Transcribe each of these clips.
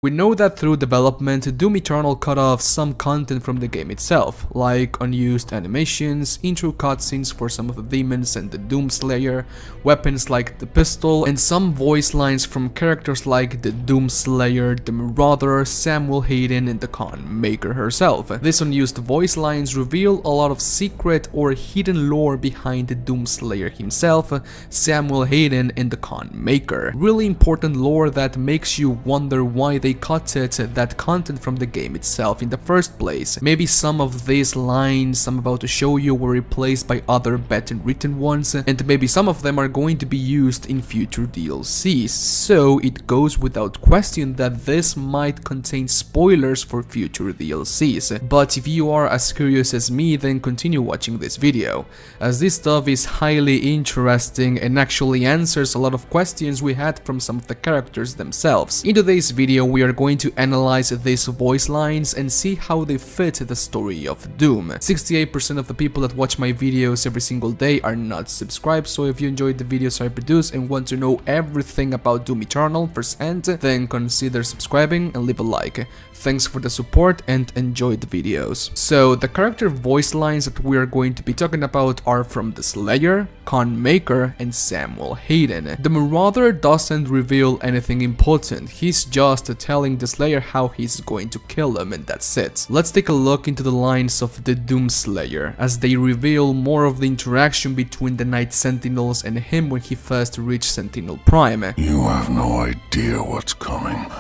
We know that through development, Doom Eternal cut off some content from the game itself, like unused animations, intro cutscenes for some of the demons and the Doomslayer, weapons like the pistol, and some voice lines from characters like the Doomslayer, the Marauder, Samuel Hayden, and the Conmaker herself. These unused voice lines reveal a lot of secret or hidden lore behind the Doomslayer himself, Samuel Hayden, and the Conmaker. Really important lore that makes you wonder why they cutted that content from the game itself in the first place. Maybe some of these lines I'm about to show you were replaced by other better written ones, and maybe some of them are going to be used in future DLCs, so it goes without question that this might contain spoilers for future DLCs. But if you are as curious as me, then continue watching this video, as this stuff is highly interesting and actually answers a lot of questions we had from some of the characters themselves. In today's video we are going to analyze these voice lines and see how they fit the story of Doom. 68% of the people that watch my videos every single day are not subscribed, so if you enjoyed the videos I produce and want to know everything about Doom Eternal firsthand, then consider subscribing and leave a like. Thanks for the support and enjoy the videos. So the character voice lines that we are going to be talking about are from the Slayer, Conmaker, and Samuel Hayden. The Marauder doesn't reveal anything important, he's just telling the Slayer how he's going to kill him, and that's it. Let's take a look into the lines of the Doomslayer, as they reveal more of the interaction between the Night Sentinels and him when he first reached Sentinel Prime. You have no idea what's coming.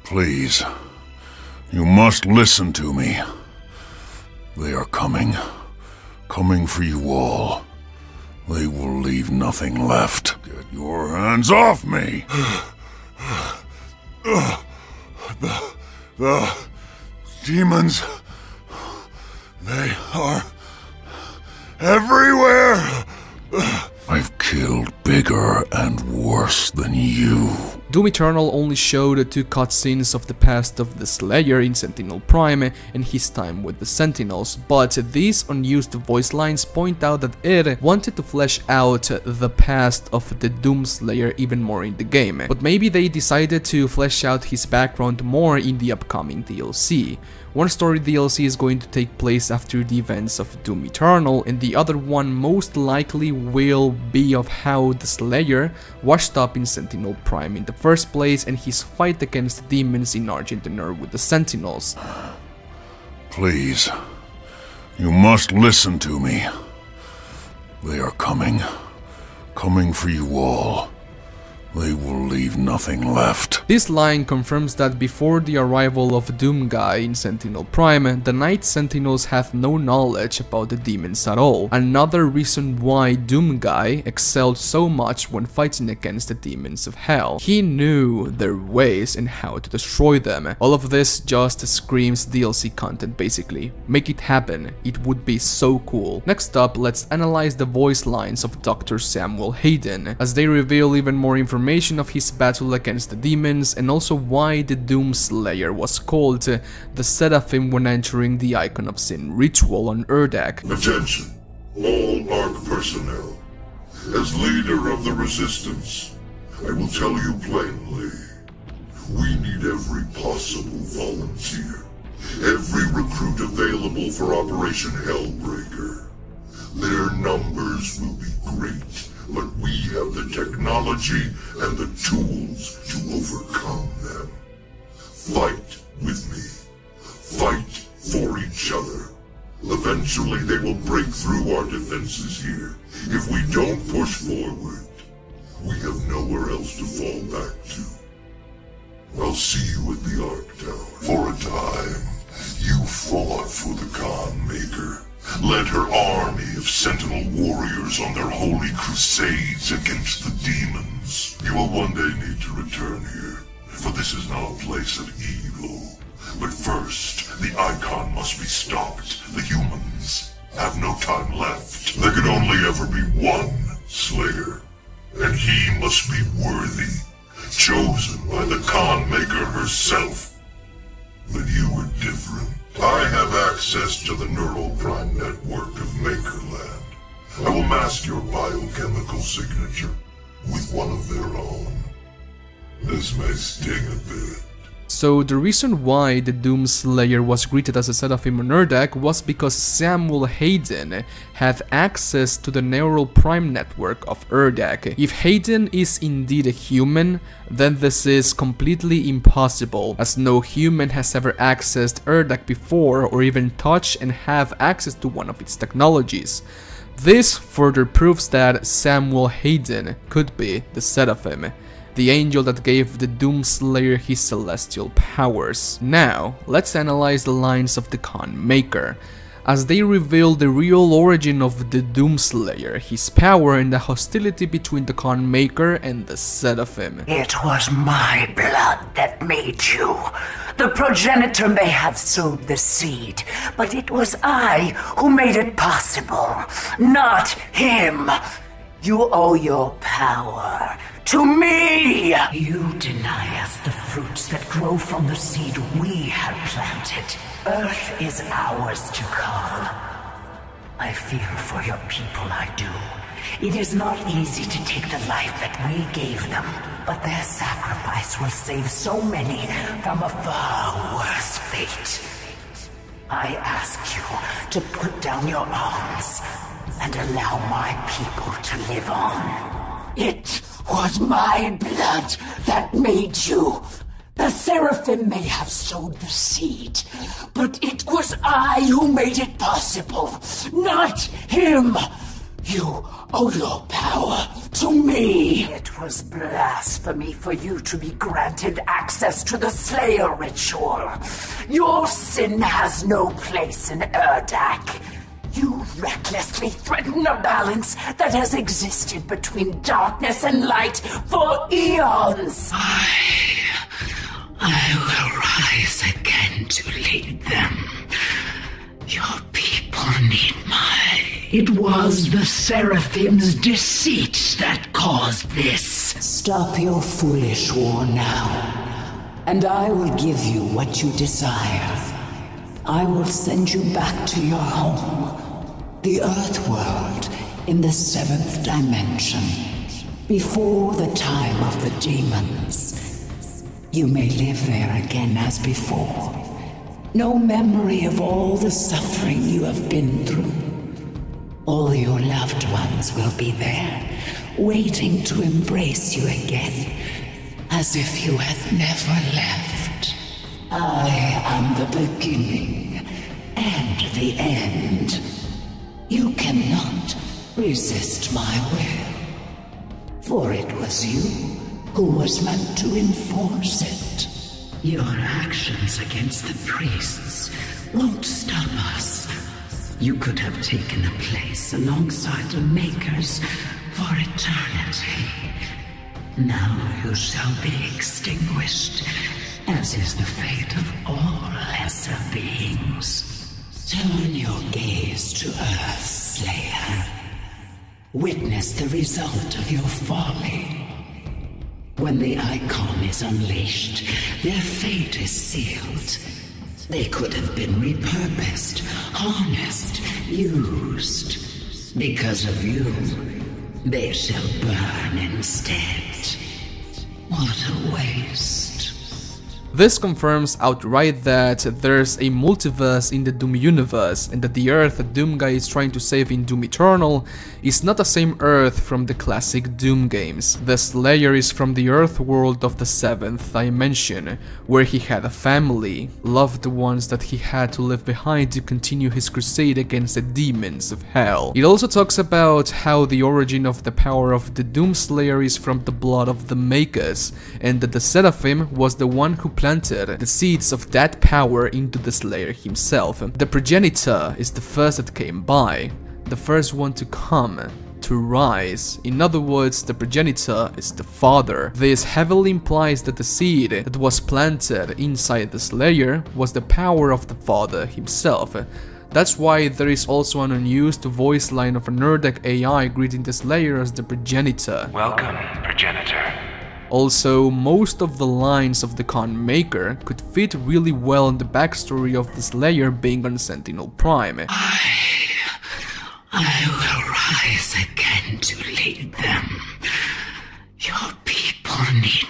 Please, you must listen to me. They are coming for you all. They will leave nothing left. Get your hands off me! The demons, they are everywhere! I've killed bigger and worse than you. Doom Eternal only showed 2 cutscenes of the past of the Slayer in Sentinel Prime and his time with the Sentinels, but these unused voice lines point out that it wanted to flesh out the past of the Doomslayer even more in the game, but maybe they decided to flesh out his background more in the upcoming DLC. One story DLC is going to take place after the events of Doom Eternal, and the other one most likely will be of how the Slayer washed up in Sentinel Prime in the first place and his fight against demons in Argentina with the Sentinels. Please, you must listen to me. They are coming for you all. They will leave nothing left. This line confirms that before the arrival of Doomguy in Sentinel Prime, the Night Sentinels had no knowledge about the demons at all. Another reason why Doomguy excelled so much when fighting against the demons of hell. He knew their ways and how to destroy them. All of this just screams DLC content basically. Make it happen, it would be so cool. Next up, let's analyze the voice lines of Dr. Samuel Hayden, as they reveal even more information of his battle against the demons and also why the Doomslayer was called the Seraphim when entering the Icon of Sin ritual on Urdak. Attention, all ARC personnel. As leader of the Resistance, I will tell you plainly, we need every possible volunteer, every recruit available for Operation Hellbreaker. Their numbers will be great, but we have the technology and the tools to overcome them. Fight with me. Fight for each other. Eventually they will break through our defenses here. If we don't push forward, we have nowhere else to fall back to. I'll see you at the Arc Tower. For a time, you fought for the Conmaker. Led her army of Sentinel warriors on their holy crusades against the demons. You will one day need to return here, for this is now a place of evil. But first, the Icon must be stopped. The humans have no time left. There can only ever be one Slayer, and he must be worthy, chosen by the Conmaker herself. But you are different. I have access to the neural prime network of Makerland. I will mask your biochemical signature with one of their own. This may sting a bit, So the reason why the Doomslayer was greeted as a Seraphim on Urdak was because Samuel Hayden had access to the neural prime network of Urdak. If Hayden is indeed a human, then this is completely impossible, as no human has ever accessed Urdak before or even touched and have access to one of its technologies. This further proves that Samuel Hayden could be the Seraphim, the angel that gave the Doomslayer his celestial powers. Now, let's analyze the lines of the Conmaker, as they reveal the real origin of the Doomslayer, his power, and the hostility between the Conmaker and the Seraphim. It was my blood that made you. The progenitor may have sowed the seed, but it was I who made it possible, not him. You owe your power to me! You deny us the fruits that grow from the seed we have planted. Earth is ours to come. I fear for your people, I do. It is not easy to take the life that we gave them, but their sacrifice will save so many from a far worse fate. I ask you to put down your arms and allow my people to live on. It was my blood that made you. The Seraphim may have sowed the seed, but it was I who made it possible, not him. You owe your power to me. It was blasphemy for you to be granted access to the Slayer ritual. Your sin has no place in Urdak. You recklessly threaten a balance that has existed between darkness and light for eons. I will rise again to lead them. Your people need It was the Seraphim's deceit that caused this. Stop your foolish war now, and I will give you what you desire. I will send you back to your home, the Earth world in the 7th dimension, before the time of the demons. You may live there again as before. No memory of all the suffering you have been through. All your loved ones will be there, waiting to embrace you again, as if you had never left. I am the beginning and the end. You cannot resist my will, for it was you who was meant to enforce it. Your actions against the priests won't stop us. You could have taken a place alongside the Makers for eternity. Now you shall be extinguished, as is the fate of all lesser beings. Turn your gaze to Earth, Slayer. Witness the result of your folly. When the Icon is unleashed, their fate is sealed. They could have been repurposed, harnessed, used. Because of you, they shall burn instead. What a waste. This confirms outright that there's a multiverse in the Doom universe, and that the Earth that Doomguy is trying to save in Doom Eternal is not the same Earth from the classic Doom games. The Slayer is from the Earth world of the 7th dimension, where he had a family, loved ones that he had to leave behind to continue his crusade against the demons of hell. It also talks about how the origin of the power of the Doomslayer is from the blood of the Makers, and that the Seraphim was the one who planted the seeds of that power into the Slayer himself. The progenitor is the first that came by, the first one to come, to rise. In other words, the progenitor is the father. This heavily implies that the seed that was planted inside the Slayer was the power of the father himself. That's why there is also an unused voice line of an Urdak AI greeting the Slayer as the progenitor. Welcome, progenitor. Also, most of the lines of the Conmaker could fit really well in the backstory of the Slayer being on Sentinel Prime. I will rise again to lead them. Your people need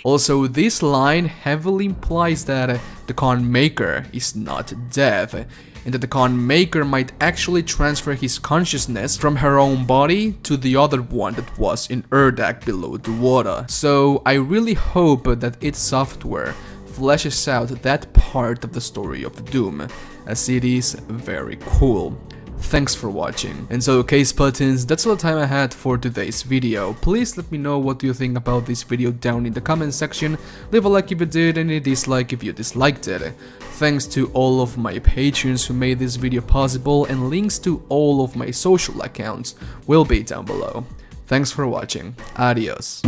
Also, this line heavily implies that the Conmaker is not dead, and that the Conmaker might actually transfer his consciousness from her own body to the other one that was in Urdak below the water. So I really hope that id Software fleshes out that part of the story of Doom, as it is very cool. Thanks for watching. And so, case buttons, that's all the time I had for today's video. Please let me know what you think about this video down in the comment section. Leave a like if you did and a dislike if you disliked it. Thanks to all of my patrons who made this video possible, and links to all of my social accounts will be down below. Thanks for watching. Adios.